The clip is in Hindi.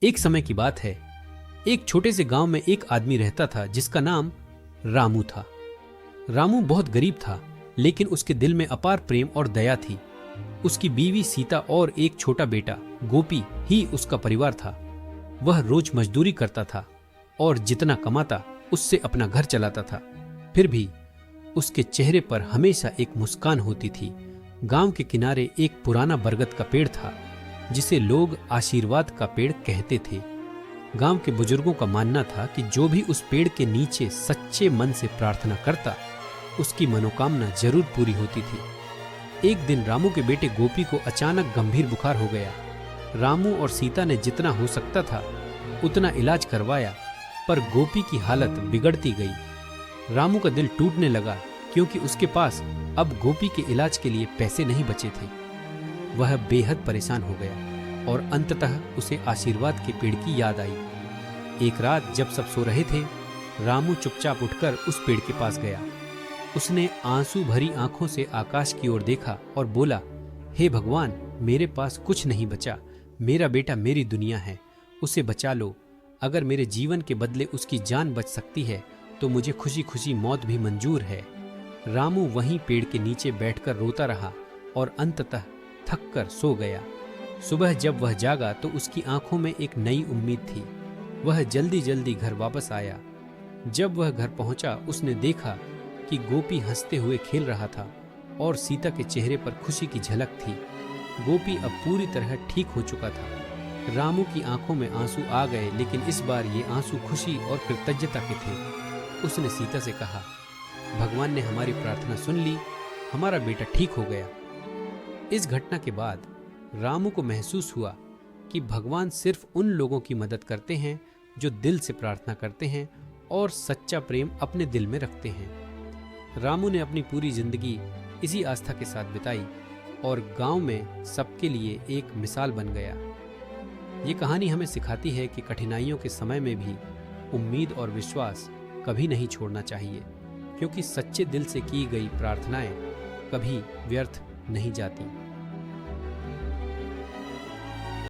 एक समय की बात है। एक छोटे से गांव में एक आदमी रहता था जिसका नाम रामू था। रामू बहुत गरीब था, लेकिन उसके दिल में अपार प्रेम और दया थी। उसकी बीवी सीता और एक छोटा बेटा गोपी ही उसका परिवार था। वह रोज मजदूरी करता था और जितना कमाता उससे अपना घर चलाता था। फिर भी उसके चेहरे पर हमेशा एक मुस्कान होती थी। गांव के किनारे एक पुराना बरगद का पेड़ था जिसे लोग आशीर्वाद का पेड़ कहते थे। गांव के बुजुर्गों का मानना था कि जो भी उस पेड़ के नीचे सच्चे मन से प्रार्थना करता, उसकी मनोकामना जरूर पूरी होती थी। एक दिन रामू के बेटे गोपी को अचानक गंभीर बुखार हो गया। रामू और सीता ने जितना हो सकता था उतना इलाज करवाया, पर गोपी की हालत बिगड़ती गई। रामू का दिल टूटने लगा क्योंकि उसके पास अब गोपी के इलाज के लिए पैसे नहीं बचे थे। वह बेहद परेशान हो गया और अंततः उसे आशीर्वाद के पेड़ की याद आई। एक रात जब सब सो रहे थे, रामू चुपचाप उठकर उस पेड़ के पास गया। उसने आंसू भरी आंखों से आकाश की ओर देखा और बोला, हे भगवान, मेरे पास कुछ नहीं बचा। मेरा बेटा मेरी दुनिया है, उसे बचा लो। अगर मेरे जीवन के बदले उसकी जान बच सकती है तो मुझे खुशी खुशी मौत भी मंजूर है। रामू वहीं पेड़ के नीचे बैठकर रोता रहा और अंततः थक कर सो गया। सुबह जब वह जागा तो उसकी आंखों में एक नई उम्मीद थी। वह जल्दी जल्दी घर वापस आया। जब वह घर पहुंचा, उसने देखा कि गोपी हंसते हुए खेल रहा था और सीता के चेहरे पर खुशी की झलक थी। गोपी अब पूरी तरह ठीक हो चुका था। रामू की आंखों में आंसू आ गए, लेकिन इस बार ये आंसू खुशी और कृतज्ञता के थे। उसने सीता से कहा, भगवान ने हमारी प्रार्थना सुन ली, हमारा बेटा ठीक हो गया। इस घटना के बाद रामू को महसूस हुआ कि भगवान सिर्फ उन लोगों की मदद करते हैं जो दिल से प्रार्थना करते हैं और सच्चा प्रेम अपने दिल में रखते हैं। रामू ने अपनी पूरी जिंदगी इसी आस्था के साथ बिताई और गांव में सबके लिए एक मिसाल बन गया। ये कहानी हमें सिखाती है कि कठिनाइयों के समय में भी उम्मीद और विश्वास कभी नहीं छोड़ना चाहिए, क्योंकि सच्चे दिल से की गई प्रार्थनाएं कभी व्यर्थ नहीं जाती।